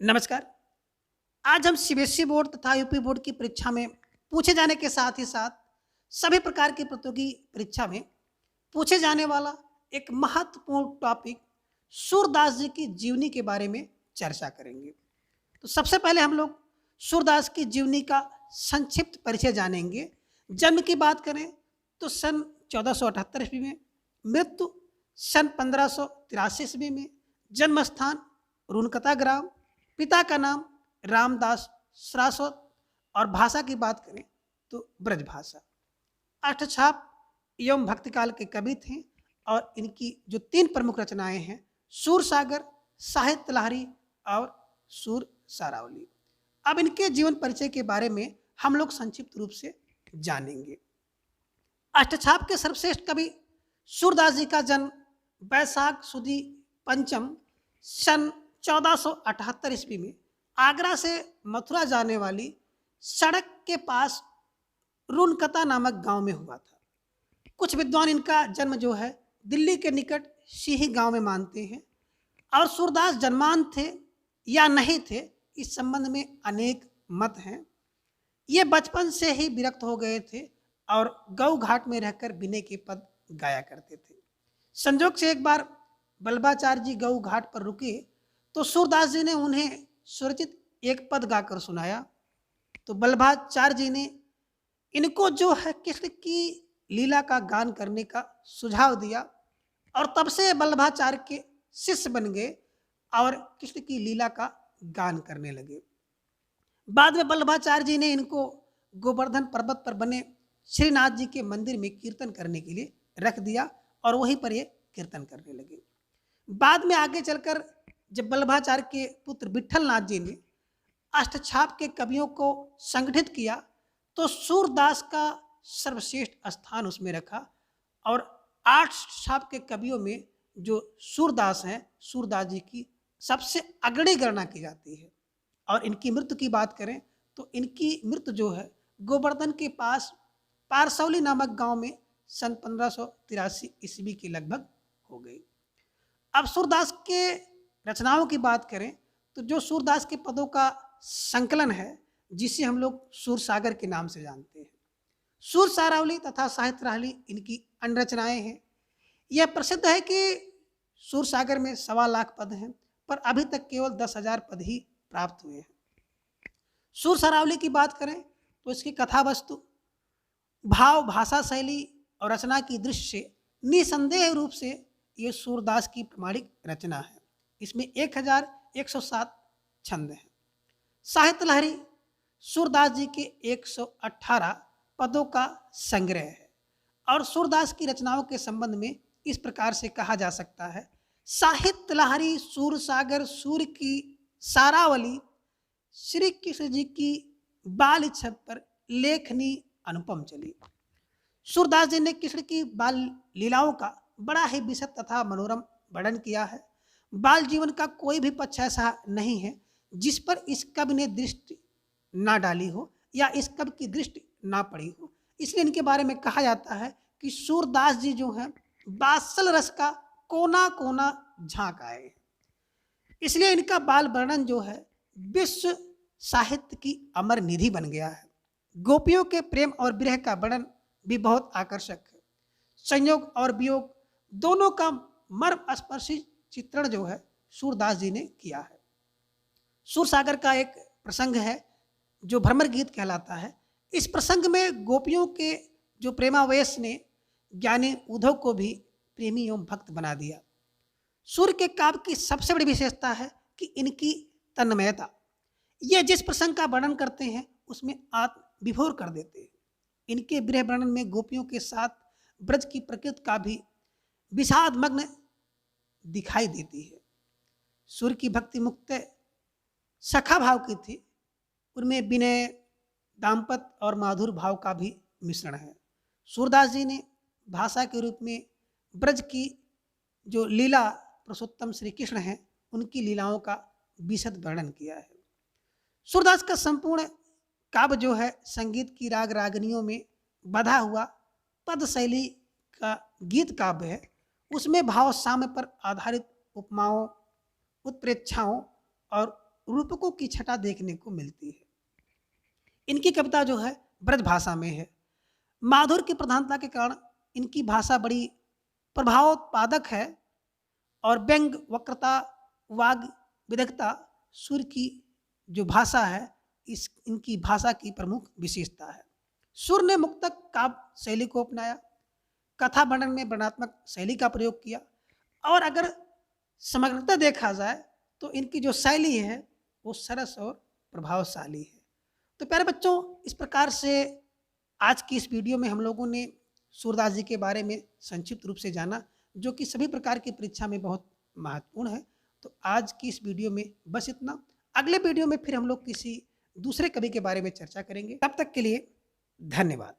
नमस्कार। आज हम सीबीएसई बोर्ड तथा यूपी बोर्ड की परीक्षा में पूछे जाने के साथ ही साथ सभी प्रकार की प्रतियोगी परीक्षा में पूछे जाने वाला एक महत्वपूर्ण टॉपिक सूरदास जी की जीवनी के बारे में चर्चा करेंगे। तो सबसे पहले हम लोग सूरदास की जीवनी का संक्षिप्त परिचय जानेंगे। जन्म की बात करें तो सन 1478 ईस्वी में, मृत्यु सन 1583 ईस्वी में, जन्म स्थान रुनकता ग्राम, पिता का नाम रामदास सरास्वत और भाषा की बात करें तो ब्रज भाषा। अष्टछाप एवं भक्तिकाल के कवि थे और इनकी जो तीन प्रमुख रचनाएं हैं सूरसागर, साहित्य लहरी और सूर सारावली। अब इनके जीवन परिचय के बारे में हम लोग संक्षिप्त रूप से जानेंगे। अष्टछाप के सर्वश्रेष्ठ कवि सूरदास जी का जन्म बैसाख सुदी पंचम सन 1478 ईस्वी में आगरा से मथुरा जाने वाली सड़क के पास रुनकता नामक गांव में हुआ था। कुछ विद्वान इनका जन्म जो है दिल्ली के निकट सीही गांव में मानते हैं और सूरदास जन्मान थे या नहीं थे, इस संबंध में अनेक मत हैं। ये बचपन से ही विरक्त हो गए थे और गौ घाट में रहकर विनय के पद गाया करते थे। संजोग से एक बार बल्लभाचार्य जी गौ घाट पर रुके तो सूरदास जी ने उन्हें स्वरचित एक पद गाकर सुनाया। तो बल्लभाचार्य जी ने इनको जो है कृष्ण की लीला का गान करने का सुझाव दिया और तब से बल्लभाचार्य के शिष्य बन गए और कृष्ण की लीला का गान करने लगे। बाद में बल्लभाचार्य जी ने इनको गोवर्धन पर्वत पर बने श्रीनाथ जी के मंदिर में कीर्तन करने के लिए रख दिया और वहीं पर ये कीर्तन करने लगे। बाद में आगे चलकर जब बल्लभाचार्य के पुत्र विठल नाथ जी ने अष्टछाप के कवियों को संगठित किया तो सूरदास का सर्वश्रेष्ठ स्थान उसमें रखा और आठ छाप के कवियों में जो सूरदास हैं, सूरदास जी की सबसे अग्रणी गणना की जाती है। और इनकी मृत्यु की बात करें तो इनकी मृत्यु जो है गोवर्धन के पास पारसौली नामक गांव में सन 1583 ईस्वी के लगभग हो गई। अब सूरदास के रचनाओं की बात करें तो जो सूरदास के पदों का संकलन है जिसे हम लोग सूरसागर के नाम से जानते हैं, सूर सारावली तथा साहित्य लहरी इनकी अन्य रचनाएं हैं। यह प्रसिद्ध है कि सूरसागर में 1.25 लाख पद हैं पर अभी तक केवल 10,000 पद ही प्राप्त हुए हैं। सूर सारावली की बात करें तो इसकी कथा वस्तु, भाव, भाषा शैली और रचना की दृष्टि से निसंदेह रूप से ये सूरदास की प्रमाणिक रचना है। इसमें 1107 छंद हैं। साहित्य लहरी सूरदास जी के 118 पदों का संग्रह है और सूरदास की रचनाओं के संबंध में इस प्रकार से कहा जा सकता है, साहित्य लहरी सूरसागर सूर की सारावली, श्री कृष्ण जी की बाल छप पर लेखनी अनुपम चली। सूरदास जी ने कृष्ण की बाल लीलाओं का बड़ा ही विशद तथा मनोरम वर्णन किया है। बाल जीवन का कोई भी पक्ष ऐसा नहीं है जिस पर इस कवि ने दृष्टि ना डाली हो या इस कवि की दृष्टि ना पड़ी हो। इसलिए इनके बारे में कहा जाता है कि सूरदास जी जो हैं बासल रस का कोना कोना झांक आए। इसलिए इनका बाल वर्णन जो है विश्व साहित्य की अमर निधि बन गया है। गोपियों के प्रेम और विरह का वर्णन भी बहुत आकर्षक है। संयोग और वियोग दोनों का मर्म स्पर्शी चित्रण जो है सूरदास जी ने किया है। सूरसागर का एक प्रसंग है जो भ्रमर गीत कहलाता है। इस प्रसंग में गोपियों के जो प्रेमावेश ने ज्ञानी उद्धव को भी प्रेमी एवं भक्त बना दिया। सूर्य के काव्य की सबसे बड़ी विशेषता है कि इनकी तन्मयता। ये जिस प्रसंग का वर्णन करते हैं उसमें आत्म विभोर कर देते हैं। इनके विरह वर्णन में गोपियों के साथ ब्रज की प्रकृति का भी विषाद मग्न दिखाई देती है। सूर्य की भक्ति मुक्त सखा भाव की थी, उनमें विनय, दाम्पत्य और माधुर भाव का भी मिश्रण है। सूरदास जी ने भाषा के रूप में ब्रज की जो लीला पुरुषोत्तम श्री कृष्ण हैं उनकी लीलाओं का विशद वर्णन किया है। सूरदास का संपूर्ण काव्य जो है संगीत की राग रागनियों में बधा हुआ पद शैली का गीत काव्य है। उसमें भाव साम्य पर आधारित उपमाओं, उत्प्रेक्षाओं और रूपकों की छटा देखने को मिलती है। इनकी कविता जो है ब्रज भाषा में है। माधुर्य की प्रधानता के कारण इनकी भाषा बड़ी प्रभावोत्पादक है और व्यंग, वक्रता, वाग विदग्धता, सुर की जो भाषा है, इस इनकी भाषा की प्रमुख विशेषता है। सुर ने मुक्तक काव्य शैली को अपनाया, कथा वर्णन में वर्णनात्मक शैली का प्रयोग किया और अगर समग्रता देखा जाए तो इनकी जो शैली है वो सरस और प्रभावशाली है। तो प्यारे बच्चों, इस प्रकार से आज की इस वीडियो में हम लोगों ने सूरदास जी के बारे में संक्षिप्त रूप से जाना, जो कि सभी प्रकार की परीक्षा में बहुत महत्वपूर्ण है। तो आज की इस वीडियो में बस इतना। अगले वीडियो में फिर हम लोग किसी दूसरे कवि के बारे में चर्चा करेंगे। तब तक के लिए धन्यवाद।